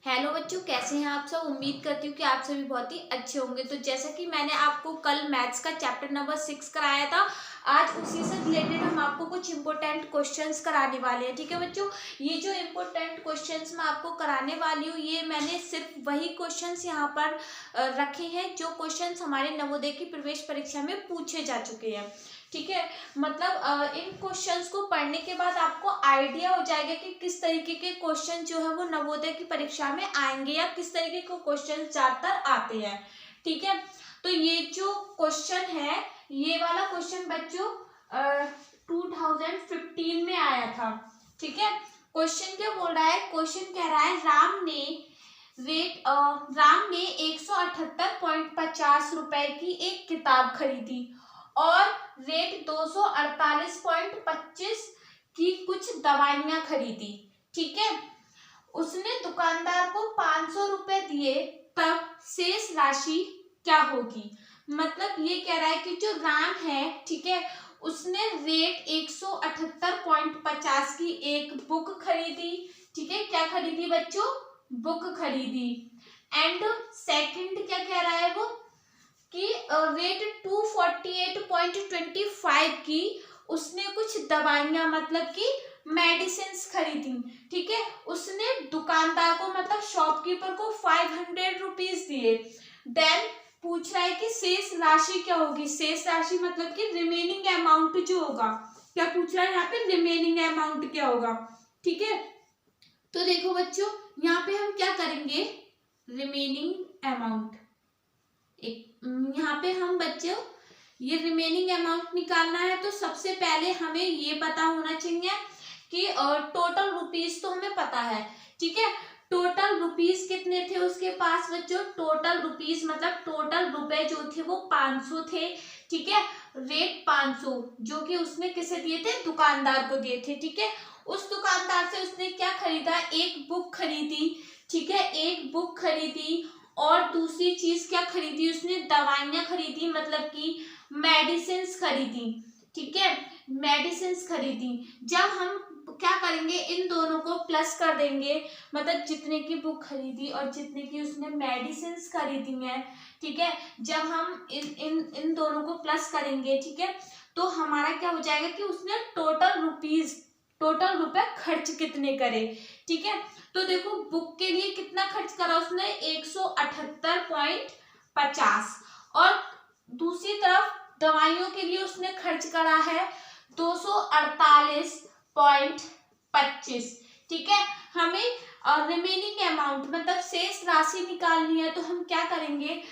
Hello बच्चों, कैसे हैं आप सब। उम्मीद करती हूँ कि आप सभी बहुत ही अच्छे होंगे। तो जैसा कि मैंने आपको कल मैथ्स का चैप्टर नंबर 6 कराया था, आज उसी से रिलेटेड हम आपको कुछ इंपॉर्टेंट क्वेश्चंस कराने वाले हैं। ठीक है बच्चों, ये जो इंपॉर्टेंट क्वेश्चंस मैं आपको कराने वाली हूँ, ये मैंने सिर्फ वही क्वेश्चंस यहाँ पर रखे हैं जो क्वेश्चंस हमारे नवोदय की प्रवेश परीक्षा में पूछे जा चुके हैं। ठीक है, मतलब इन क्वेश्चंस को पढ़ने के बाद आपको आइडिया हो जाएगा कि किस तरीके के क्वेश्चन जो है वो नवोदय की परीक्षा में आएंगे या किस तरीके के क्वेश्चन ज्यादातर आते हैं। ठीक है, तो ये जो क्वेश्चन है, ये वाला क्वेश्चन बच्चों 2015 में आया था। ठीक है, क्वेश्चन क्या बोल रहा है, क्वेश्चन कह रहा है राम ने 178.50 रुपए की एक किताब खरीदी और रेट 248.25 की कुछ दवाइयां खरीदी। ठीक है, उसने दुकानदार को 500 रुपए दिए, तब शेष राशि क्या होगी। मतलब ये कह रहा है कि जो राम है, ठीक है, उसने रेट 178.50 की एक बुक खरीदी। ठीक है, क्या खरीदी बच्चों, बुक खरीदी। एंड सेकंड क्या कह रहा है वो कि रेट 248.25 की उसने कुछ दवाइयां मतलब कि मेडिसिन खरीदी। ठीक है, उसने दुकानदार को मतलब शॉपकीपर को 500 रुपीज दिए। देन पूछ रहा है कि शेष राशि क्या होगी। शेष राशि मतलब कि रिमेनिंग अमाउंट जो होगा, क्या पूछ रहा है यहाँ पे, रिमेनिंग अमाउंट क्या होगा। ठीक है, तो देखो बच्चों, यहाँ पे हम क्या करेंगे, रिमेनिंग अमाउंट, यहाँ पे हम बच्चों ये रिमेनिंग अमाउंट निकालना है। तो सबसे पहले हमें ये पता होना चाहिए कि टोटल रुपीस तो हमें पता है। ठीक है, टोटल रुपीस कितने थे उसके पास बच्चों, टोटल रुपीस मतलब टोटल रुपए जो थे वो 500 थे। ठीक है, रेट 500 जो कि उसने किसे दिए थे, दुकानदार को दिए थे। ठीक है, उस दुकानदार से उसने क्या खरीदा, एक बुक खरीदी। ठीक है, एक बुक खरीदी और दूसरी चीज क्या खरीदी, उसने दवाइयां खरीदी मतलब कि मेडिसिन खरीदी। ठीक है, मेडिसिन खरीदी। जब हम क्या करेंगे, इन दोनों को प्लस कर देंगे, मतलब जितने की बुक खरीदी और जितने की उसने मेडिसिन खरीदी हैं। ठीक है, जब हम इन दोनों को प्लस करेंगे, ठीक है, तो हमारा क्या हो जाएगा कि उसने टोटल रुपए खर्च कितने करे। ठीक है, तो देखो बुक के लिए कितना खर्च करा उसने, 178.50 और दूसरी तरफ दवाइयों के लिए उसने खर्च करा है 248.25। ठीक है, हमें रिमेनिंग अमाउंट मतलब शेष राशि निकालनी है। तो हम क्या करेंगे,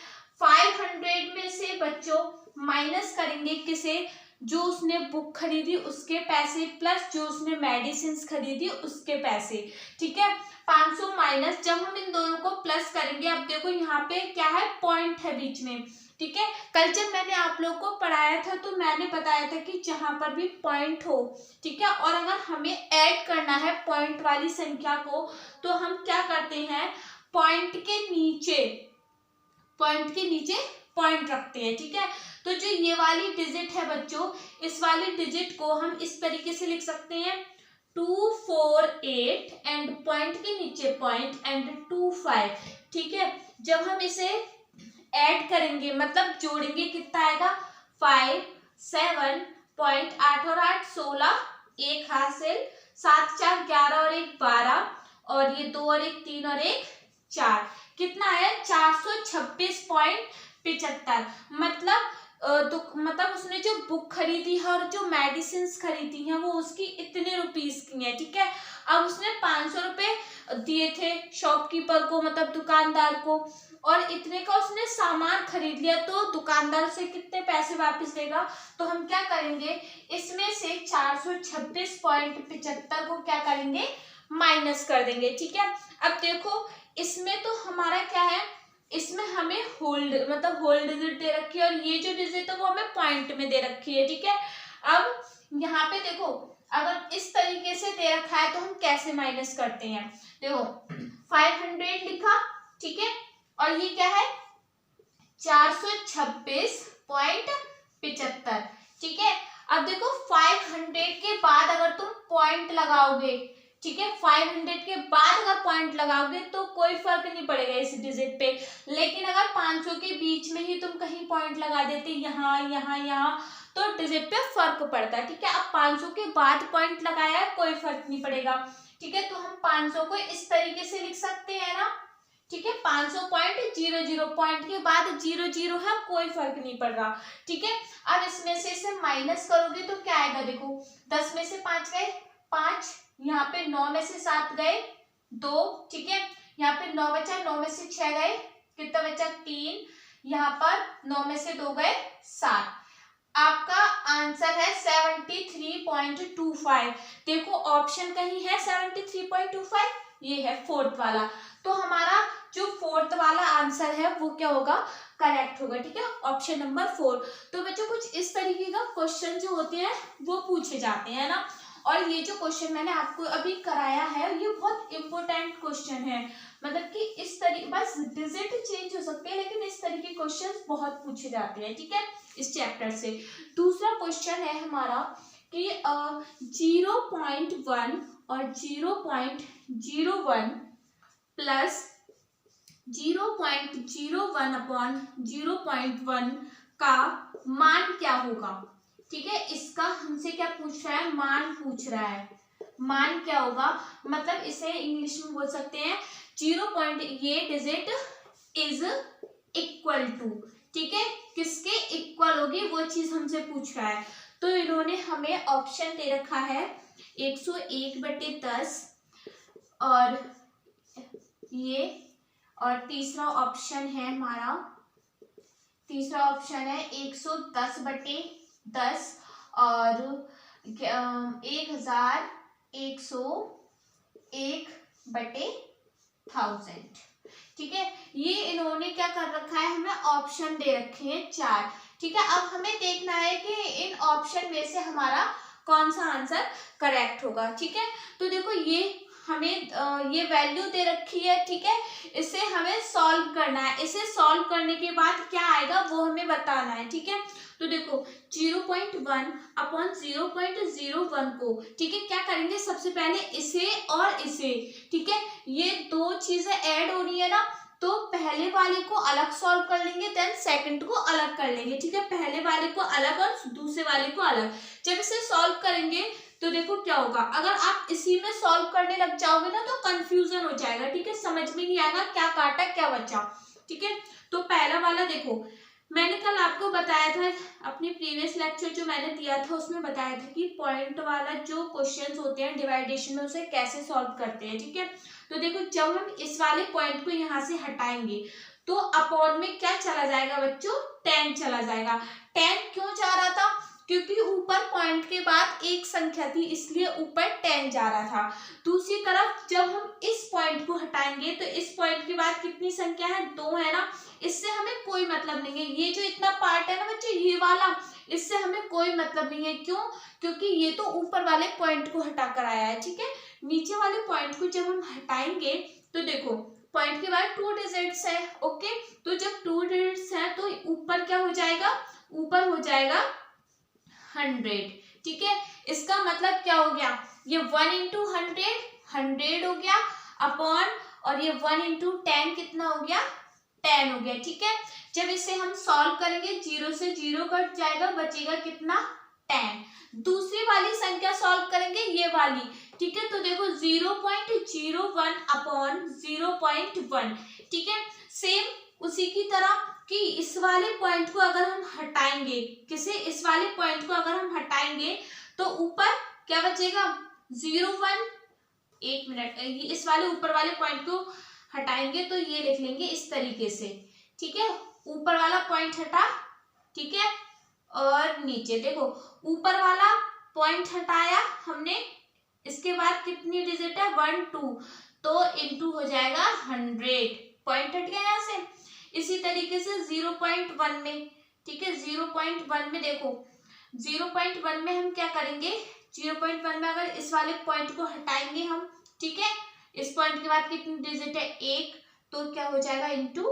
500 में से बच्चों माइनस करेंगे किसे, जो उसने बुक खरीदी उसके पैसे प्लस जो उसने मेडिसिन खरीदी उसके पैसे। ठीक है, 500 माइनस, जब हम इन दोनों को प्लस करेंगे, अब देखो यहाँ पे क्या है, पॉइंट है बीच में। ठीक है, कल जब मैंने आप लोगों को पढ़ाया था तो मैंने बताया था कि जहां पर भी पॉइंट हो, ठीक है, और अगर हमें ऐड करना है पॉइंट वाली संख्या को, तो हम क्या करते हैं, पॉइंट के नीचे पॉइंट रखते हैं। ठीक है, तो जो ये वाली डिजिट है बच्चों, इस वाली डिजिट को हम इस तरीके से लिख सकते हैं, 248 एंड पॉइंट के नीचे पॉइंट एंड 25। ठीक है, जब हम इसे ऐड करेंगे मतलब जोड़ेंगे, कितना आएगा, 5 7.8 और 8 16, एक हासिल, 7 4 11 और 1 12, और ये 2 और 1 3 और 1 4, कितना आया, 426.75। मतलब उसने जो बुक खरीदी है और जो मेडिसिन खरीदी है वो उसकी इतने रुपीस की है। ठीक है, अब उसने 500 रुपए दिए थे शॉपकीपर को मतलब दुकानदार को, और इतने का उसने सामान खरीद लिया, तो दुकानदार से कितने पैसे वापस देगा। तो हम क्या करेंगे, इसमें से 426.75 को क्या करेंगे, माइनस कर देंगे। ठीक है, अब देखो इसमें तो हमारा क्या है, इसमें हमें होल्ड डिजिट दे रखी है और ये जो डिजिट है वो हमें पॉइंट में दे रखी है। ठीक है, अब यहाँ पे देखो अगर इस तरीके से दे रखा है तो हम कैसे माइनस करते हैं, देखो 500 लिखा, ठीक है, और ये क्या है, 426.75। ठीक है, अब देखो 500 के बाद अगर तुम पॉइंट लगाओगे, ठीक है। 500 के बाद अगर पॉइंट लगाओगे तो कोई फर्क नहीं पड़ेगा इस डिजिट पे, लेकिन अगर 500 के बीच में ही तुम कहीं पॉइंट लगा देते यहाँ यहाँ यहाँ तो डिजिट पे फर्क पड़ता है, ठीक है। अब 500 के बाद पॉइंट लगाया है, कोई फर्क नहीं पड़ेगा, ठीक है। तो हम 500 को इस तरीके से लिख सकते हैं ना, ठीक है। 500.00 पॉइंट के बाद 00 है, कोई फर्क नहीं पड़ रहा, ठीक है। अब इसमें से इसे माइनस करोगे तो क्या आएगा, देखो 10 में से 5 गए 5, यहाँ पे 9 में से 7 गए 2, ठीक है। यहाँ पे 9 बचा, 9 में से 6 गए, कितना बचा 3, यहाँ पर 9 में से 2 गए 7। आपका आंसर है 73.25। देखो ऑप्शन कहीं है 73.25, ये है फोर्थ वाला, तो हमारा जो फोर्थ वाला आंसर है वो क्या होगा, करेक्ट होगा, ठीक है, ऑप्शन नंबर 4। तो बच्चों कुछ इस तरीके का क्वेश्चन जो होते हैं वो पूछे जाते हैं ना, और ये जो क्वेश्चन मैंने आपको अभी कराया है ये बहुत इंपॉर्टेंट क्वेश्चन है, मतलब कि इस तरीके बस डिजिट चेंज हो सकते हैं लेकिन इस तरीके के क्वेश्चंस बहुत पूछे जाते हैं, ठीक है, इस चैप्टर से। दूसरा क्वेश्चन है हमारा कि 0.1 और 0.01 प्लस 0.01 अपॉन 0.1 का मान क्या होगा, ठीक है। इसका हमसे क्या पूछ रहा है, मान पूछ रहा है, मान क्या होगा, मतलब इसे इंग्लिश में बोल सकते हैं 0. ये डिजिट इज इक्वल टू, ठीक है, किसके इक्वल होगी वो चीज हमसे पूछ रहा है। तो इन्होंने हमें ऑप्शन दे रखा है 101/10 और ये, और तीसरा ऑप्शन है हमारा, तीसरा ऑप्शन है 110/10 और 1101/1000, ठीक है। ये इन्होंने क्या कर रखा है, हमें ऑप्शन दे रखे हैं 4, ठीक है। अब हमें देखना है कि इन ऑप्शन में से हमारा कौन सा आंसर करेक्ट होगा, ठीक है। तो देखो ये हमें ये वैल्यू दे रखी है, ठीक है, इसे हमें सॉल्व करना है, इसे सॉल्व करने के बाद क्या आएगा वो हमें बताना है, ठीक है। तो देखो 0.1 अपॉन 0.01 को, ठीक है, क्या करेंगे, सबसे पहले इसे और इसे, ठीक है, ये दो चीजें ऐड हो रही है ना, तो पहले वाले को अलग सॉल्व कर लेंगे, देन सेकंड को अलग कर लेंगे, ठीक है, पहले वाले को अलग और दूसरे वाले को अलग। जब इसे सॉल्व करेंगे तो देखो क्या होगा, अगर आप इसी में सॉल्व करने लग जाओगे ना तो कंफ्यूजन हो जाएगा, ठीक है, समझ में नहीं आएगा क्या काटा क्या बचा, ठीक है। तो पहला वाला देखो, मैंने कल आपको बताया था, अपनी प्रीवियस लेक्चर जो मैंने दिया था उसमें बताया था कि पॉइंट वाला जो क्वेश्चंस होते हैं डिवाइडेशन में उसे कैसे सॉल्व करते हैं, ठीक है। तो देखो जब हम इस वाले पॉइंट को यहाँ से हटाएंगे तो अपॉन में क्या चला जाएगा बच्चों, 10 चला जाएगा। 10 क्यों जा रहा था, क्योंकि ऊपर पॉइंट के बाद एक संख्या थी इसलिए ऊपर 10 जा रहा था। दूसरी तरफ जब हम इस पॉइंट को हटाएंगे तो इस पॉइंट के बाद कितनी संख्या है, 2 है ना, इससे हमें कोई मतलब नहीं है, ये जो इतना पार्ट है ना बच्चे ये वाला, इससे हमें कोई मतलब नहीं है, क्यों, क्योंकि ये तो ऊपर वाले पॉइंट को हटा कर आया है, ठीक है। नीचे वाले पॉइंट को जब हम हटाएंगे तो देखो पॉइंट के बाद 2 डिजिट्स है, ओके, तो जब 2 डिजिट्स है तो ऊपर क्या हो जाएगा, ऊपर हो जाएगा 100, ठीक है। इसका मतलब क्या हो गया, ये 1 into 100 हो गया अपॉन, और ये 1 into 10 कितना हो गया, 10 हो गया, ठीक है। जब इसे हम सॉल्व करेंगे 0 से 0 कट जाएगा, बचेगा कितना 10। दूसरी वाली संख्या सॉल्व करेंगे ये वाली, ठीक है, तो देखो 0.01 अपॉन 0.1, ठीक है। सेम उसी की तरह कि इस वाले पॉइंट को अगर हम हटाएंगे, किसे, इस वाले पॉइंट को अगर हम हटाएंगे तो ऊपर क्या बचेगा 0.1, एक मिनट, इस वाले ऊपर वाले पॉइंट को हटाएंगे तो ये लिख लेंगे इस तरीके से, ठीक है, ऊपर वाला पॉइंट हटा, ठीक है, और नीचे देखो ऊपर वाला पॉइंट हटाया हमने, इसके बाद कितनी डिजिट है 1 2, तो इनटू हो जाएगा 100, पॉइंट हट गया यहाँ से। इसी तरीके से 0.1 में, ठीक है, 0.1 में देखो 0.1 में हम क्या करेंगे, 0.1 में अगर इस वाले पॉइंट को हटाएंगे हम, ठीक है, इस पॉइंट के बाद कितनी डिजिट है 1, तो क्या हो जाएगा इंटू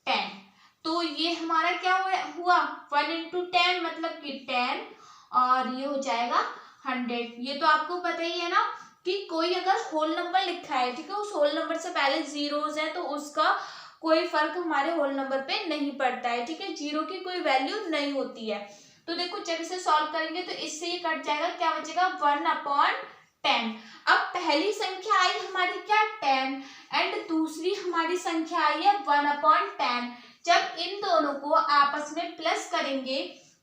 10, तो ये हमारा क्या हुआ 1 into 10 मतलब कि 10, और ये हो जाएगा 100। ये तो आपको पता ही है ना कि कोई अगर होल नंबर लिखा है, ठीक है, उस होल नंबर से पहले जीरोस है तो उसका कोई फर्क हमारे होल नंबर पे नहीं पड़ता है, ठीक है, जीरो की कोई वैल्यू नहीं होती है। तो देखो जब इसे सॉल्व करेंगे तो इससे ये कट जाएगा, क्या बचेगा 1/10। अब पहली संख्या आई हमारी क्या 10 एंड दूसरी हमारी संख्या आई है 1/10। जब इन दोनों को आपस में प्लस करेंगे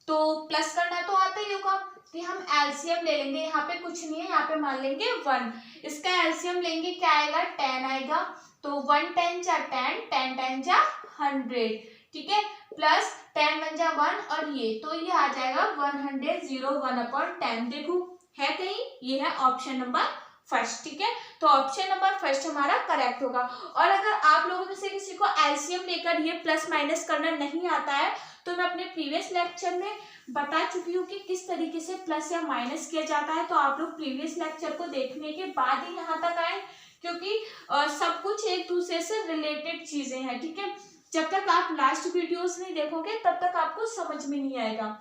तो प्लस करना तो आता ही होगा कि हम एलसीएम ले लेंगे, यहाँ पे कुछ नहीं है, यहाँ पे मान लेंगे 1, इसका एलसीएम लेंगे क्या आएगा 10 आएगा, तो 1 10 जा 10, 10 10 जा 100, ठीक है, प्लस 10 1 जा 1 और ये तो ये आ जाएगा 100 1/10। देखो है कहीं, ये है ऑप्शन नंबर फर्स्ट, ठीक है, तो ऑप्शन नंबर फर्स्ट हमारा करेक्ट होगा। और अगर आप लोगों में से किसी को एलसीएम लेकर ये प्लस माइनस करना नहीं आता है तो मैं अपने प्रीवियस लेक्चर में बता चुकी हूँ कि किस तरीके से प्लस या माइनस किया जाता है, तो आप लोग प्रीवियस लेक्चर को देखने के बाद ही यहाँ तक आए, क्योंकि सब कुछ एक दूसरे से रिलेटेड चीजें हैं, ठीक है, जब तक आप लास्ट वीडियोस नहीं देखोगे तब तक आपको समझ में नहीं आएगा।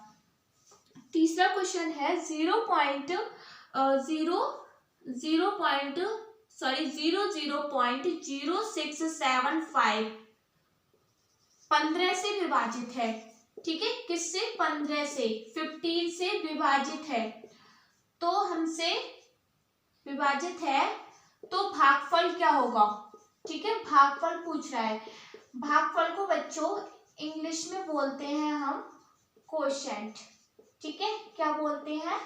तीसरा क्वेश्चन है 00.0675 15 से विभाजित है, ठीक है, किससे 15 से, 15 से विभाजित है, तो हमसे विभाजित है तो भागफल क्या होगा, ठीक है, भागफल पूछ रहा है। भागफल को बच्चों इंग्लिश में बोलते हैं हम कोशेंट, ठीक है, क्या बोलते हैं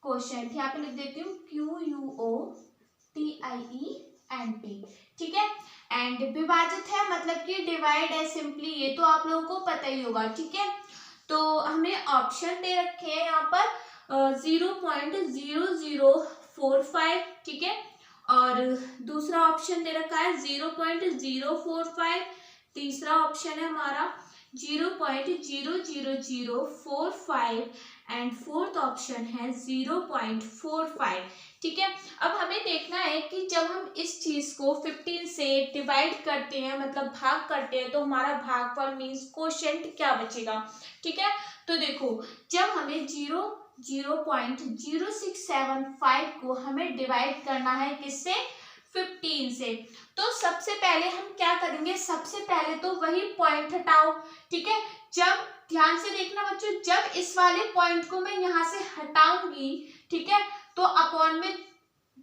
कोशेंट, यहाँ पे लिख देती हूँ QUOTIENT, ठीक है, एंड विभाजित है मतलब कि डिवाइड है सिंपली, ये तो आप लोगों को पता ही होगा, ठीक है, तो हमें ऑप्शन दे रखे हैं यहाँ पर 0.0045, ठीक है, और दूसरा ऑप्शन दे रखा है 0.045, तीसरा ऑप्शन है हमारा 0.00045 एंड फोर्थ ऑप्शन है 0.45, ठीक है। अब हमें देखना है कि जब हम इस चीज को 15 से डिवाइड करते हैं मतलब भाग करते हैं तो हमारा भागफल मींस कोशेंट क्या बचेगा, ठीक है, तो देखो जब हमें 0.0675 को हमें डिवाइड करना है किससे 15 से, तो सबसे पहले हम क्या करेंगे, सबसे पहले तो वही पॉइंट हटाओ, ठीक है, जब ध्यान से देखना बच्चों, जब इस वाले पॉइंट को मैं यहाँ से हटाऊंगी, ठीक है, तो अपॉन में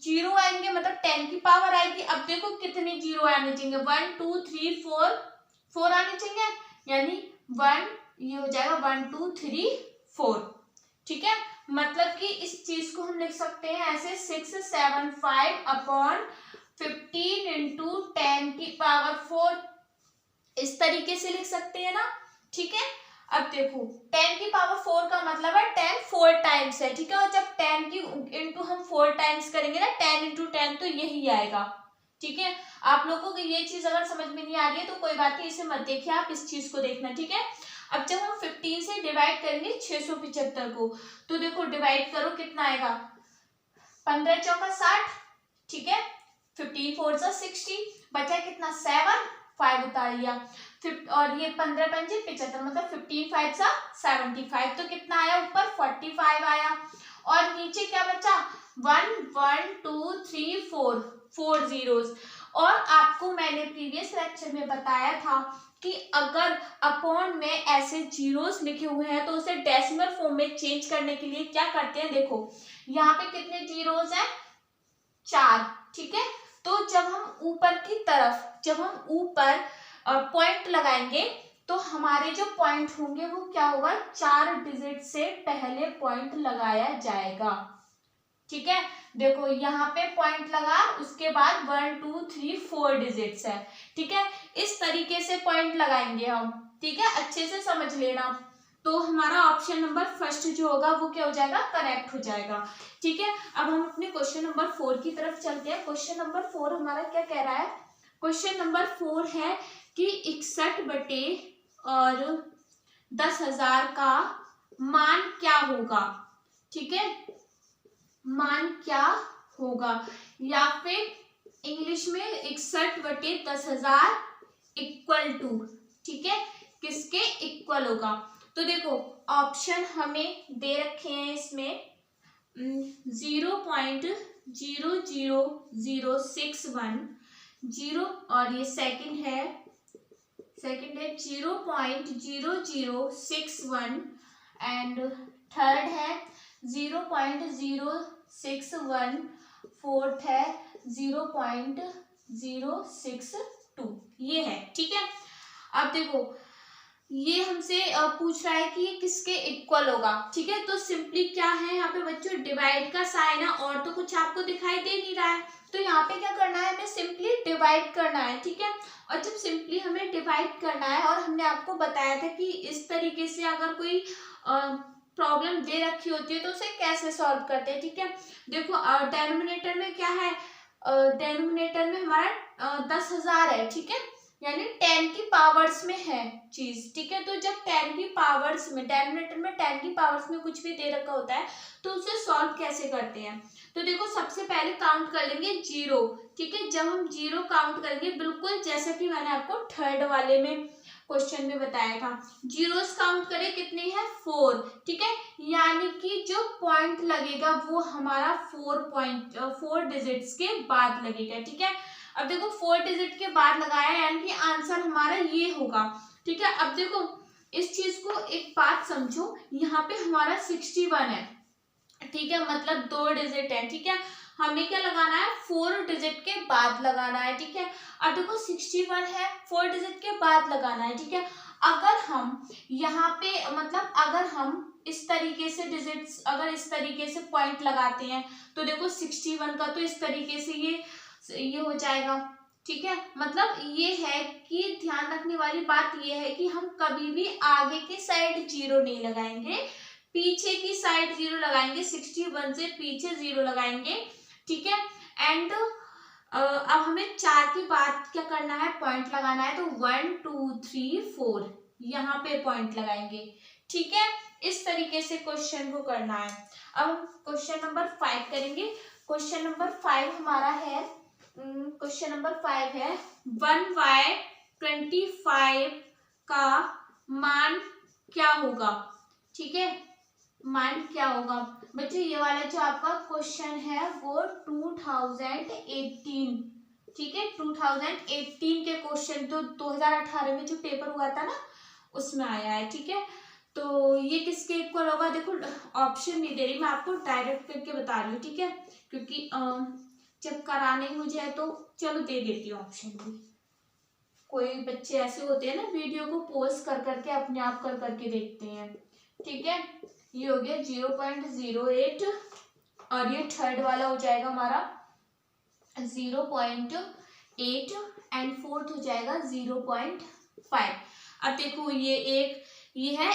जीरो आएंगे मतलब 10 की पावर आएगी। अब देखो कितने जीरो आने चाहिए, 1 2 3 4 आने चाहिए, यानी 1 ये हो जाएगा 1 2 3 4, ठीक है, मतलब कि इस चीज को हम लिख सकते हैं ऐसे 675 अपॉन 15 इंटू 10 की पावर 4, इस तरीके से लिख सकते हैं ना, ठीक है। अब देखो 10 की पावर 4 का मतलब है 10 4 टाइम्स है, ठीक है, और जब 10 की इंटू हम 4 टाइम्स करेंगे ना 10 इंटू 10 तो यही आएगा, ठीक है। आप लोगों को ये चीज अगर समझ में नहीं आ रही है तो कोई बात नहीं, इसे मत देखिए, आप इस चीज को देखना, ठीक है। अब जब हम 15 से डिवाइड करेंगे 675 को, तो देखो डिवाइड करो कितना आएगा, 15 चौका 60, ठीक है, 15 4 60, बचा कितना 7, 5 उतार लिया, और ये 15 पंजे 75 मतलब 15 5 75, तो कितना आया ऊपर 45 आया, और नीचे क्या बचा 1 1 2 3 4 4 जीरोस। और आपको मैंने प्रीवियस लेक्चर में बताया था कि अगर अपॉन में ऐसे जीरोस लिखे हुए हैं तो उसे डेसिमल फॉर्म में चेंज करने के लिए क्या करते हैं, देखो यहाँ पे कितने जीरोस हैं 4, ठीक है, तो जब हम ऊपर की तरफ जब हम ऊपर पॉइंट लगाएंगे तो हमारे जो पॉइंट होंगे वो क्या होगा 4 डिजिट से पहले पॉइंट लगाया जाएगा, ठीक है, देखो यहाँ पे पॉइंट लगा उसके बाद 1 2 3 4 डिजिट्स है, ठीक है, इस तरीके से पॉइंट लगाएंगे हम, ठीक है, अच्छे से समझ लेना, तो हमारा ऑप्शन नंबर फर्स्ट जो होगा वो क्या हो जाएगा करेक्ट हो जाएगा, ठीक है। अब हम अपने क्वेश्चन नंबर 4 की तरफ चलते हैं। क्वेश्चन नंबर 4 हमारा क्या कह रहा है, क्वेश्चन नंबर 4 है कि 61 बटे और 10,000 का मान क्या होगा, ठीक है, मान क्या होगा, या फिर इंग्लिश में 61 बटे 10,000 इक्वल टू, ठीक है, किसके इक्वल होगा, तो देखो ऑप्शन हमें दे रखे हैं इसमें 0.005 0.00061 जीरो, और ये सेकंड है 0.0061 एंड थर्ड है 0.061, फोर्थ है 0.062, ये है। ठीक है, अब देखो ये हमसे पूछ रहा है कि ये किसके इक्वल होगा। ठीक है, तो सिंपली क्या है यहाँ पे बच्चों, डिवाइड का साइन है, और तो कुछ आपको दिखाई दे नहीं रहा है, तो यहाँ पे क्या करना है, हमें सिंपली डिवाइड करना है। ठीक है, और जब सिंपली हमें डिवाइड करना है, और हमने आपको बताया था कि इस तरीके से अगर कोई प्रॉब्लम दे रखी होती है तो उसे कैसे सॉल्व करते हैं। ठीक है, देखो डेनोमिनेटर में क्या है, डेनोमिनेटर में हमारा 10,000 है। ठीक है, यानी 10 की पावर्स में है चीज। ठीक है, तो जब 10 की पावर्स में, डेनोमिनेटर में 10 की पावर्स में कुछ भी दे रखा होता है तो उसे सॉल्व कैसे करते हैं। तो देखो सबसे पहले काउंट कर लेंगे 0। ठीक है, जब हम 0 काउंट करेंगे, बिल्कुल जैसा कि मैंने आपको थर्ड वाले में क्वेश्चन में बताया था, जीरोस काउंट करें, कितने हैं 4। ठीक है, यानी कि जो पॉइंट लगेगा वो हमारा 4 डिजिट्स के बाद लगेगा। ठीक है, अब देखो 4 डिजिट के बाद लगाया, यानी कि आंसर हमारा ये होगा। ठीक है, अब देखो इस चीज को एक बात समझो, यहाँ पे हमारा 61 है। ठीक है, मतलब 2 डिजिट है। ठीक है, हमें क्या लगाना है, 4 डिजिट के बाद लगाना है। ठीक है, अब देखो 61 है, 4 डिजिट के बाद लगाना है। ठीक है, अगर हम यहाँ पे मतलब अगर हम इस तरीके से डिजिट्स, अगर इस तरीके से पॉइंट लगाते हैं तो देखो 61 का तो इस तरीके से ये हो जाएगा। ठीक है, मतलब ये है कि ध्यान रखने वाली बात ये है कि हम कभी भी आगे की साइड 0 नहीं लगाएंगे, पीछे की साइड 0 लगाएंगे, 61 से पीछे 0 लगाएंगे। ठीक है, एंड अब हमें 4 के बाद क्या करना है, पॉइंट लगाना है, तो 1 2 3 4 यहाँ पे पॉइंट लगाएंगे। ठीक है, इस तरीके से क्वेश्चन को करना है। अब हम क्वेश्चन नंबर 5 करेंगे। क्वेश्चन नंबर 5 हमारा है, क्वेश्चन नंबर 5 है 1/25 का मान क्या होगा। ठीक है, मान क्या होगा बच्चों, ये वाला जो आपका क्वेश्चन है वो 2018, ठीक है, 2018 के क्वेश्चन, तो 2018 में जो पेपर हुआ था ना उसमें आया है। ठीक है, तो ये किसके इक्वल होगा, देखो ऑप्शन नहीं दे रही, मैं आपको डायरेक्ट करके बता रही हूँ। ठीक है, क्योंकि जब कराने मुझे तो चलो दे देती हूँ ऑप्शन भी। कोई बच्चे ऐसे होते हैं ना, वीडियो को पॉज कर करके अपने आप कर करके देखते हैं। ठीक है, ये हो गया 0.08, और ये थर्ड वाला हो जाएगा हमारा 0.8, एंड फोर्थ हो जाएगा 0.5। अब देखो ये है,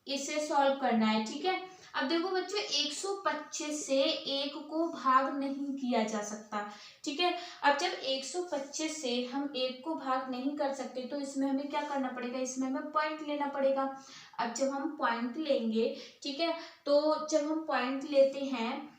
इसे सॉल्व करना है। ठीक है, अब देखो बच्चों 125 से 1 को भाग नहीं किया जा सकता। ठीक है, अब जब 125 से हम 1 को भाग नहीं कर सकते तो इसमें हमें क्या करना पड़ेगा, इसमें हमें पॉइंट लेना पड़ेगा। अब जब हम पॉइंट लेंगे, ठीक है, तो जब हम पॉइंट लेते हैं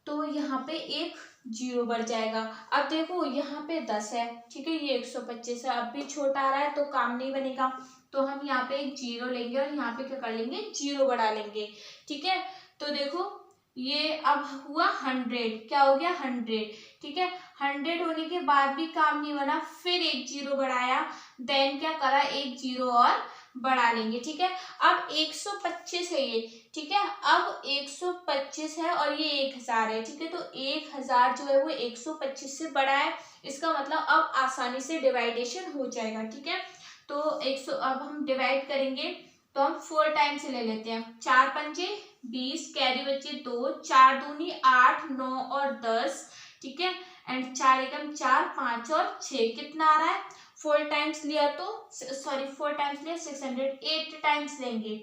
तो यहाँ पे एक 0 बढ़ जाएगा। अब देखो यहाँ पे 10 है। ठीक है, ये 125 है, अब भी छोटा आ रहा है तो काम नहीं बनेगा, तो हम यहाँ पे एक 0 लेंगे और यहाँ पे क्या कर लेंगे, 0 बढ़ा लेंगे। ठीक है, तो देखो ये अब हुआ 100, क्या हो गया 100। ठीक है, 100 होने के बाद भी काम नहीं बना, फिर एक 0 बढ़ाया, देन क्या करा, एक 0 और बढ़ा लेंगे। ठीक है, अब 125 है ये। ठीक है, अब 125 है और ये 1000 है। ठीक है, तो 1000 जो है वो 125 से बड़ा है, इसका मतलब अब आसानी से डिवाइडेशन हो जाएगा। ठीक है, तो 100, अब हम डिवाइड करेंगे तो हम 4 टाइम्स ले लेते हैं, 4 पंजे 20, कैरी बचे 2, 4 दूनी 8, 9 और 10। ठीक है, एंड 4 एकम 4, 5 और 6, कितना आ रहा है, 4 टाइम्स लिया तो 4 टाइम्स लिया 600, 8 टाइम्स लेंगे,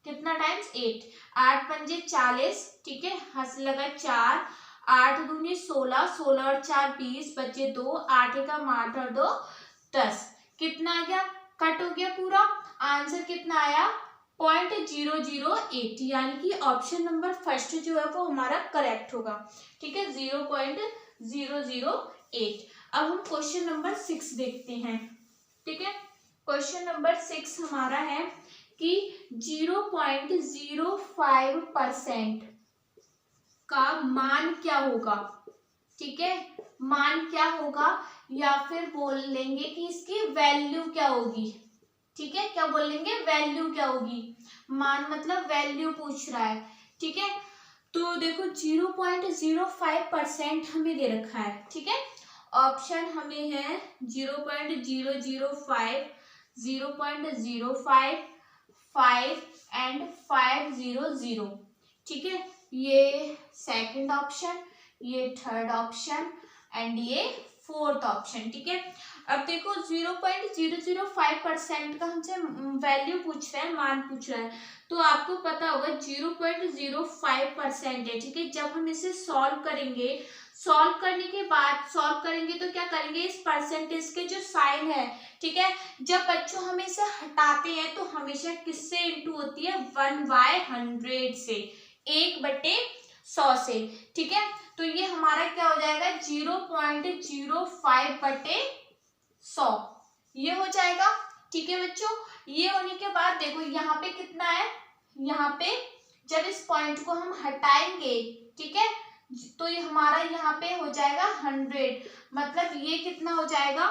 कितना टाइम्स 8, 8 पंजे 40। ठीक है, हंस लगा 4, 8 दूनी 16, 16 और 4 20, बचे 2, 8 एकम 8 और 2 10, कितना आ गया, कट हो गया पूरा, आंसर कितना आया 0.008, यानी कि ऑप्शन नंबर फर्स्ट जो है वो हमारा करेक्ट होगा। ठीक है, 0.008। अब हम क्वेश्चन नंबर 6 देखते हैं। ठीक है, क्वेश्चन नंबर 6 हमारा है कि 0.05% का मान क्या होगा। ठीक है, मान क्या होगा, या फिर बोल लेंगे कि इसकी वैल्यू क्या होगी। ठीक है, क्या बोल लेंगे, वैल्यू क्या होगी। मान मतलब वैल्यू पूछ रहा है। ठीक है, तो देखो 0.05% हमें दे रखा है। ठीक है, ऑप्शन हमें है 0.005, 0.055 एंड 500। ठीक है, ये सेकंड ऑप्शन, ये थर्ड ऑप्शन एंड ये फोर्थ ऑप्शन। ठीक है, अब देखो 0.005% का हमसे वैल्यू पूछ रहा है, मान पूछ रहा है, तो आपको पता होगा 0.05% है। ठीक है, जब हम इसे सॉल्व करेंगे, सॉल्व करने के बाद सॉल्व करेंगे तो क्या करेंगे, इस परसेंटेज के जो साइन है, ठीक है, जब बच्चों हम इसे हटाते हैं तो हमेशा किससे इंटू होती है, 1/100 से, 1/100 से। ठीक है, तो ये हमारा क्या हो जाएगा, 0.05/100 ये हो जाएगा। ठीक है बच्चों, ये होने के बाद देखो यहाँ पे कितना है, यहाँ पे जब इस पॉइंट को हम हटाएंगे, ठीक है, तो ये हमारा यहाँ पे हो जाएगा 100, मतलब ये कितना हो जाएगा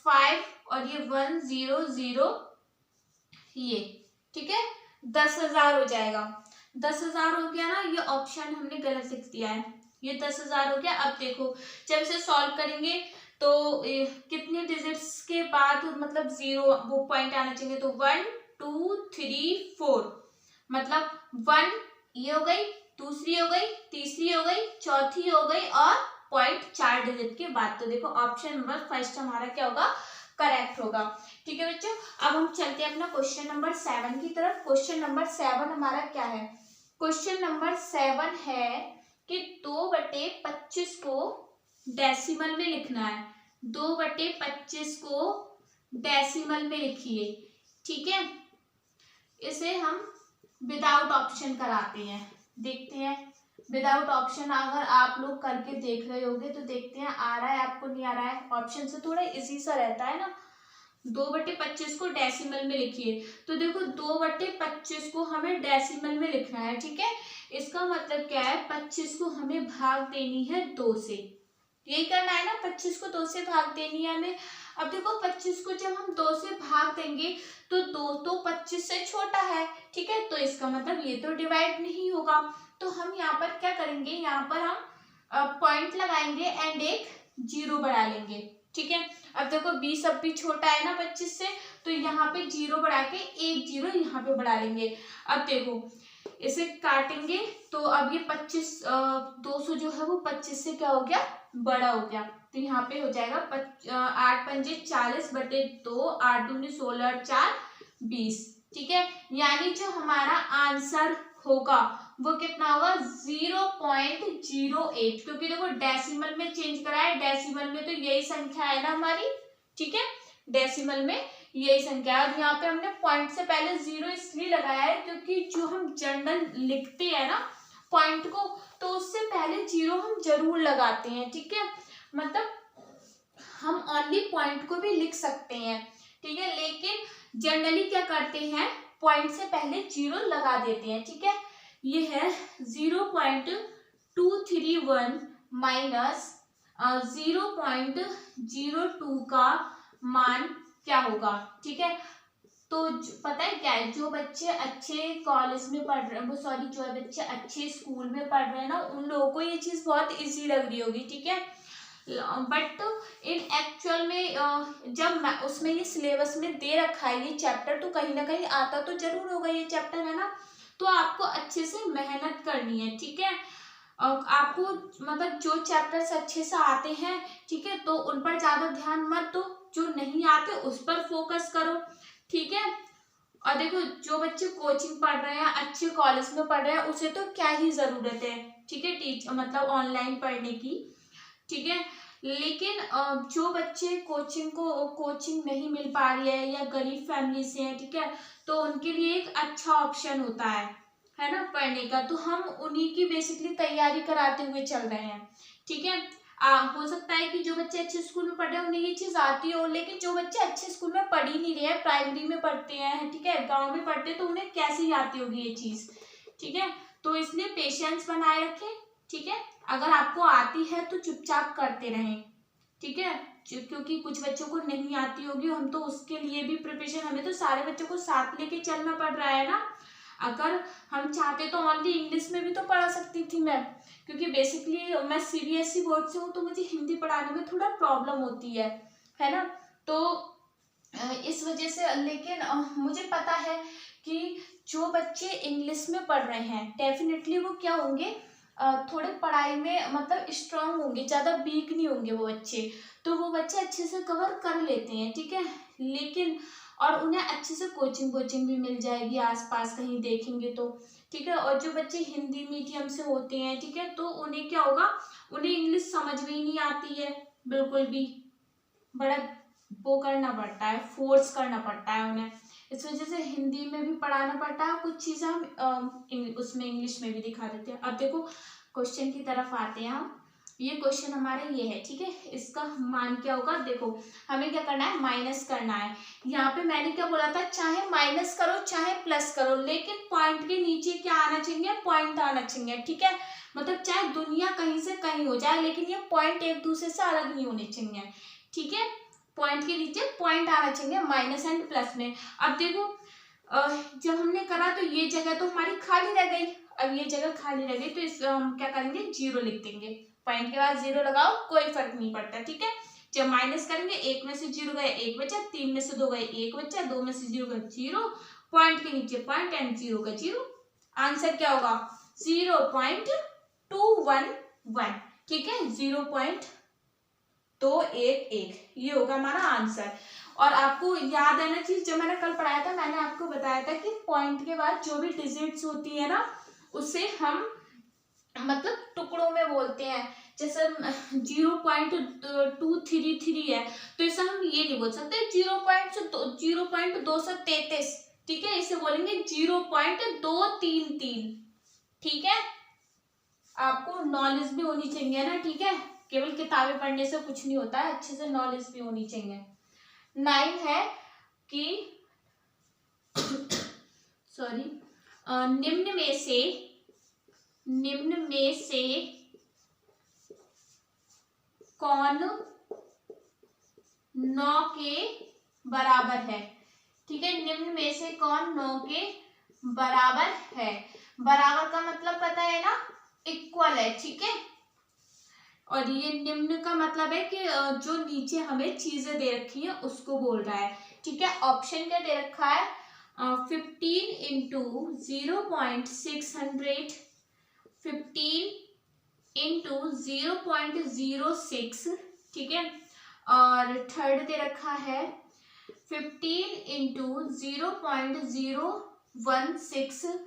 5 और ये 100 ये। ठीक है, 10,000 हो जाएगा। 10,000 हो गया ना, ये ऑप्शन हमने गलत लिख दिया है, ये 10,000 हो गया। अब देखो जब इसे सॉल्व करेंगे तो कितने डिजिट्स के बाद मतलब जीरो वो पॉइंट आना चाहिए, तो 1 2 3 4, मतलब 1 ये हो गई, दूसरी हो गई, तीसरी हो गई, चौथी हो गई और पॉइंट 4 डिजिट के बाद। तो देखो ऑप्शन नंबर फर्स्ट हमारा क्या होगा, करेक्ट होगा। ठीक है बच्चों, अब हम चलते हैं अपना क्वेश्चन नंबर 7 की तरफ। क्वेश्चन नंबर 7 हमारा क्या है, क्वेश्चन नंबर 7 है कि 2/25 को डेसिमल में लिखना है। 2/25 को डेसिमल में लिखिए। ठीक है, इसे हम विदाउट ऑप्शन कराते हैं, देखते हैं विदाउट ऑप्शन अगर आप लोग करके देख रहे होगे तो देखते हैं आ रहा है आपको, नहीं आ रहा है। ऑप्शन से थोड़ा इजी सा रहता है ना। 2/25 को डेसिमल में लिखिए, तो देखो 2/25 को हमें डेसिमल में लिखना है। ठीक है, इसका मतलब क्या है, 25 को हमें भाग देनी है 2 से, यही करना है ना, 25 को 2 से भाग देनी है हमें। अब देखो 25 को जब हम 2 से भाग देंगे तो 2 तो 25 से छोटा है। ठीक है, तो इसका मतलब ये तो डिवाइड नहीं होगा, तो हम यहाँ पर क्या करेंगे, यहाँ पर हम पॉइंट लगाएंगे एंड एक जीरो बढ़ा लेंगे। ठीक है, अब देखो 20 अब भी छोटा है ना 25 से, तो यहाँ पे जीरो बढ़ा के एक जीरो यहाँ पे बढ़ा लेंगे। अब देखो इसे काटेंगे तो अब ये 25 200 जो है वो 25 से क्या हो गया, बड़ा हो गया, तो यहाँ पे हो जाएगा 8 पंजे 40/2, 8 दूनी 16, 4 20। ठीक है, यानी जो हमारा आंसर होगा वो कितना होगा, 0.08, क्योंकि देखो डेसिमल में चेंज करा है, डेसिमल में तो यही संख्या है ना हमारी। ठीक है, डेसिमल में यही संख्या है, और यहाँ पे हमने पॉइंट से पहले 0 इसलिए लगाया है क्योंकि जो हम जनरल लिखते हैं ना पॉइंट को, तो उससे पहले 0 हम जरूर लगाते हैं। ठीक है, मतलब हम ओनली पॉइंट को भी लिख सकते हैं। ठीक है, लेकिन जनरली क्या करते हैं, पॉइंट से पहले 0 लगा देते हैं। ठीक है, ये है 0.231 माइनस 0.02 का मान क्या होगा। ठीक है, तो पता है क्या है, जो बच्चे अच्छे कॉलेज में पढ़ रहे हैं, वो सॉरी जो बच्चे अच्छे स्कूल में पढ़ रहे हैं ना, उन लोगों को ये चीज बहुत इजी लग रही होगी। ठीक है, बट इन एक्चुअल में जब उसमें ये सिलेबस में दे रखा है ये चैप्टर, तो कहीं ना कहीं आता तो जरूर होगा ये चैप्टर, है ना, तो आपको अच्छे से मेहनत करनी है। ठीक है, आपको मतलब जो चैप्टर्स अच्छे से आते हैं, ठीक है, तो उन पर ज्यादा ध्यान मत दो, जो नहीं आते उस पर फोकस करो। ठीक है, और देखो जो बच्चे कोचिंग पढ़ रहे हैं, अच्छे कॉलेज में पढ़ रहे हैं, उसे तो क्या ही जरूरत है, ठीक है, मतलब ऑनलाइन पढ़ने की। ठीक है, लेकिन जो बच्चे कोचिंग नहीं मिल पा रही है या गरीब फैमिली से हैं, ठीक है, तो उनके लिए एक अच्छा ऑप्शन होता है ना पढ़ने का, तो हम उन्हीं की बेसिकली तैयारी कराते हुए चल रहे हैं। ठीक है, हो सकता है कि जो बच्चे अच्छे स्कूल में पढ़ रहे हैं उन्हें ये चीज आती हो, लेकिन जो बच्चे अच्छे स्कूल में पढ़ ही नहीं रहे हैं, प्राइमरी में पढ़ते हैं, ठीक है, गाँव में पढ़ते हैं, तो उन्हें कैसे ही आती होगी ये चीज। ठीक है, तो इसलिए पेशेंस बनाए रखें। ठीक है, अगर आपको आती है तो चुपचाप करते रहें, ठीक है, क्योंकि कुछ बच्चों को नहीं आती होगी, हम तो उसके लिए भी प्रिपरेशन, हमें तो सारे बच्चों को साथ लेके चलना पड़ रहा है ना। अगर हम चाहते तो ओनली इंग्लिश में भी तो पढ़ा सकती थी मैं, क्योंकि बेसिकली मैं सीबीएसई बोर्ड से हूँ, तो मुझे हिंदी पढ़ाने में थोड़ा प्रॉब्लम होती है ना। तो इस वजह से, लेकिन मुझे पता है कि जो बच्चे इंग्लिश में पढ़ रहे हैं डेफिनेटली वो क्या होंगे, थोड़े पढ़ाई में मतलब स्ट्रांग होंगे, ज़्यादा वीक नहीं होंगे वो बच्चे, तो वो बच्चे अच्छे से कवर कर लेते हैं, ठीक है। लेकिन और उन्हें अच्छे से कोचिंग भी मिल जाएगी आसपास कहीं देखेंगे तो, ठीक है। और जो बच्चे हिंदी मीडियम से होते हैं, ठीक है, तो उन्हें क्या होगा, उन्हें इंग्लिश समझ में ही नहीं आती है बिल्कुल भी, बड़ा वो करना पड़ता है, फोर्स करना पड़ता है उन्हें, इस वजह से हिंदी में भी पढ़ाना पड़ता है, कुछ चीज़ें हम उसमें इंग्लिश में भी दिखा देते हैं। अब देखो क्वेश्चन की तरफ आते हैं हम, ये क्वेश्चन हमारा ये है, ठीक है, इसका मान क्या होगा, देखो हमें क्या करना है, माइनस करना है। यहाँ पे मैंने क्या बोला था, चाहे माइनस करो चाहे प्लस करो, लेकिन पॉइंट के नीचे क्या आना चाहिए, पॉइंट आना चाहिए, ठीक है। मतलब चाहे दुनिया कहीं से कहीं हो जाए, लेकिन ये पॉइंट एक दूसरे से अलग नहीं होने चाहिए, ठीक है। पॉइंट के नीचे पॉइंट आना चाहिए माइनस एंड प्लस में। अब देखो जब हमने करा तो ये जगह तो हमारी खाली रह गई, अब ये जगह खाली रह गई, तो इस हम क्या करेंगे, जीरो लिख देंगे, पॉइंट के बाद जीरो लगाओ, कोई फर्क नहीं पड़ता, ठीक है। जब माइनस करेंगे, एक में से जीरो गए, एक बचा, तीन में से दो गए, एक बचा, दो में से जीरो गए, जीरो, पॉइंट के नीचे पॉइंट एंड जीरो का जीरो, आंसर क्या होगा, 0.211, ठीक है, 0.211, ये होगा हमारा आंसर। और आपको याद है ना चीज, जो मैंने कल पढ़ाया था, मैंने आपको बताया था कि पॉइंट के बाद जो भी डिजिट्स होती है ना, उसे हम मतलब टुकड़ों में बोलते हैं, जैसे 0.233 है, तो इसे हम ये नहीं बोल सकते 0.233, ठीक है, इसे बोलेंगे 0.233, ठीक है। आपको नॉलेज भी होनी चाहिए ना, ठीक है, केवल किताबें पढ़ने से कुछ नहीं होता है, अच्छे से नॉलेज भी होनी चाहिए। 9 है कि सॉरी, निम्न में से कौन 9 के बराबर है, ठीक है, निम्न में से कौन 9 के बराबर है, बराबर का मतलब पता है ना, इक्वल है, ठीक है। और ये निम्न का मतलब है कि जो नीचे हमें चीजें दे रखी है उसको बोल रहा है, ठीक है। ऑप्शन क्या दे रखा है, 15 इंटू 0.600, 15 इंटू 0.06, ठीक है। और थर्ड दे रखा है 15 इंटू 0.016,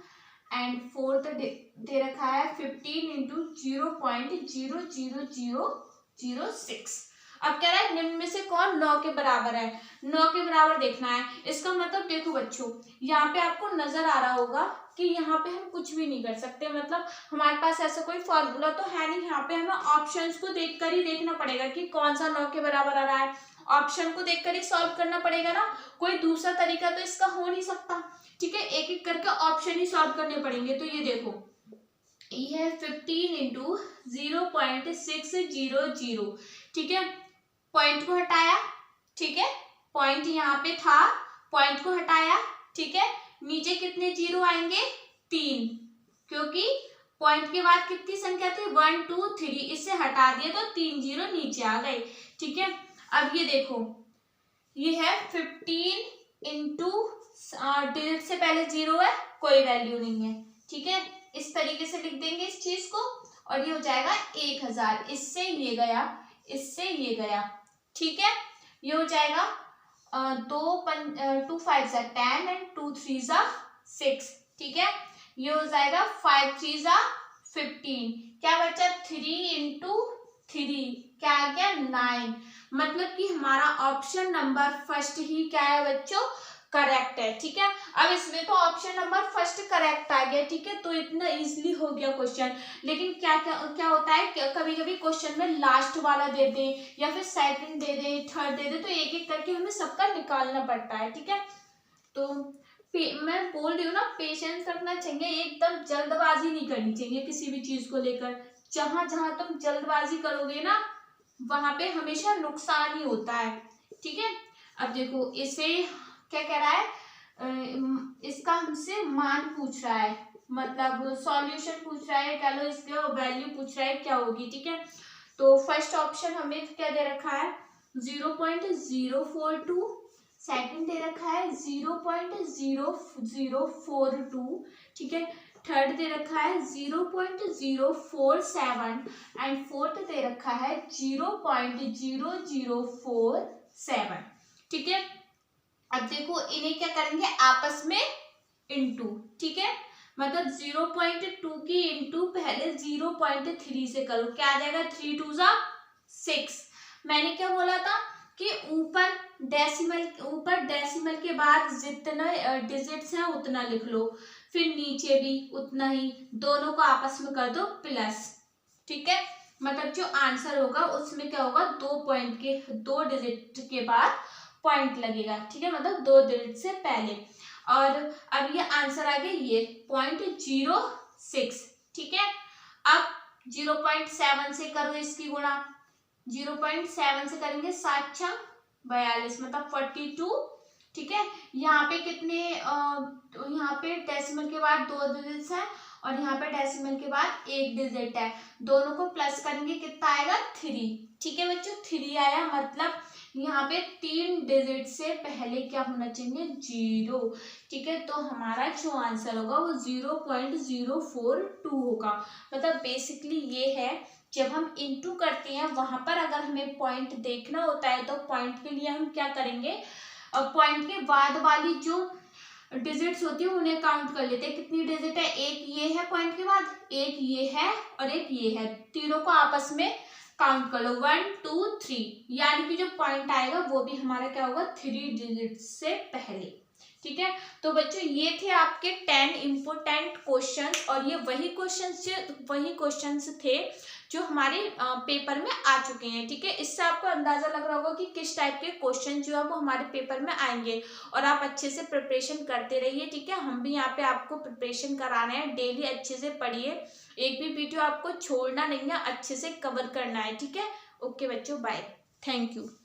एंड फोर्थ दे रखा है 15 इंटू 0.00006। अब कह रहा है निम्न में से कौन 9 के बराबर है, 9 के बराबर देखना है, इसका मतलब देखो बच्चों, यहाँ पे आपको नजर आ रहा होगा कि यहाँ पे हम कुछ भी नहीं कर सकते, मतलब हमारे पास ऐसा कोई फॉर्मूला तो है नहीं, यहाँ पे हमें ऑप्शंस को देखकर ही देखना पड़ेगा कि कौन सा 9 के बराबर आ रहा है, ऑप्शन को देखकर ही सॉल्व करना पड़ेगा ना, कोई दूसरा तरीका तो इसका हो नहीं सकता, ठीक है। एक एक करके ऑप्शन ही सॉल्व करने पड़ेंगे। तो ये देखो, ये है 15 इंटू 0.600, ठीक है, पॉइंट को हटाया, ठीक है, पॉइंट यहाँ पे था, पॉइंट को हटाया, ठीक है, नीचे कितने जीरो आएंगे, 3, क्योंकि पॉइंट के बाद कितनी संख्या थी, 1 2 3, इससे हटा दिया तो 3 जीरो नीचे आ गए, ठीक है। अब ये देखो, ये है 15 इंटू, डिजिट से पहले जीरो है, कोई वैल्यू नहीं है, ठीक है, इस तरीके से लिख देंगे इस चीज को, और ये हो जाएगा 1000, इससे ये गया, इससे ये गया, ठीक है। ये हो जाएगा 2 5 10 एंड 2 3 6, ठीक है। ये हो जाएगा 5 3 15, क्या बचा 3 इंटू 3, क्या आ गया 9, मतलब कि हमारा ऑप्शन नंबर फर्स्ट ही क्या है बच्चों, करेक्ट है, ठीक है। अब इसमें तो ऑप्शन नंबर फर्स्ट करेक्ट आ गया, ठीक है, तो इतना इजीली हो गया क्वेश्चन। लेकिन क्या क्या क्या होता है, कभी कभी क्वेश्चन में लास्ट वाला दे दे, या फिर सेकंड दे दे, थर्ड दे दे, तो एक एक करके हमें सबका निकालना पड़ता है, ठीक है। तो मैं बोल रही हूँ ना, पेशेंस रखना चाहिए, एकदम जल्दबाजी नहीं करनी चाहिए किसी भी चीज को लेकर, जहां जहां तुम जल्दबाजी करोगे ना वहां पे हमेशा नुकसान ही होता है, ठीक है। अब देखो इसे क्या कह रहा है, इसका हमसे मान पूछ रहा है, मतलब सॉल्यूशन पूछ रहा है, कह लो इसके वैल्यू पूछ रहा है क्या होगी, ठीक है। तो फर्स्ट ऑप्शन हमें क्या दे रखा है 0.042, सेकंड दे रखा है 0.0042, ठीक है। थर्ड दे रखा है 0.047 एंड फोर्थ दे रखा है 0.0047, ठीक है। अब देखो इन्हें क्या करेंगे आपस में इनटू, ठीक है। मतलब 0.2 की इनटू पहले 0.3 से करो, क्या आ जाएगा 3 2 6। मैंने क्या बोला था कि ऊपर डेसिमल के बाद जितने डिजिट्स हैं उतना लिख लो, फिर नीचे भी उतना ही, दोनों को आपस में कर दो प्लस, ठीक है। मतलब जो आंसर होगा उसमें क्या होगा 2 डिजिट के बाद पॉइंट लगेगा, ठीक है, मतलब 2 डिजिट से पहले। और अब ये आंसर आ गया ये 0.06, ठीक है। अब 0.7 से करो इसकी गुणा, 0.7 से करेंगे 7 छंग 42 मतलब 42, ठीक है। यहाँ पे कितने यहाँ पे डेसिमल के बाद 2 डिजिट्स है और यहाँ पे डेसिमल के बाद 1 डिजिट है, दोनों को प्लस करेंगे कितना आएगा 3, ठीक है बच्चों 3 आया। मतलब यहाँ पे 3 डिजिट से पहले क्या होना चाहिए 0, ठीक है। तो हमारा जो आंसर होगा वो 0.042 होगा। मतलब बेसिकली ये है जब हम इनटू करते हैं वहां पर अगर हमें पॉइंट देखना होता है तो पॉइंट के लिए हम क्या करेंगे, पॉइंट के बाद वाली जो डिजिट्स होती है उन्हें काउंट कर लेते हैं, कितनी डिजिट है, एक ये है पॉइंट के बाद, एक ये है और एक ये है, तीनों को आपस में काउंट कर लो 1 2 3, यानी कि जो पॉइंट आएगा वो भी हमारा क्या होगा 3 डिजिट से पहले, ठीक है। तो बच्चों ये थे आपके 10 इम्पोर्टेंट क्वेश्चंस और ये वही क्वेश्चंस थे जो हमारे पेपर में आ चुके हैं, ठीक है। इससे आपको अंदाजा लग रहा होगा कि किस टाइप के क्वेश्चन जो है वो हमारे पेपर में आएंगे और आप अच्छे से प्रिपरेशन करते रहिए, ठीक है। हम भी यहाँ पे आपको प्रिपरेशन करा रहे हैं, डेली अच्छे से पढ़िए, एक भी वीडियो आपको छोड़ना नहीं है, अच्छे से कवर करना है, ठीक है। ओके बच्चों बाय, थैंक यू।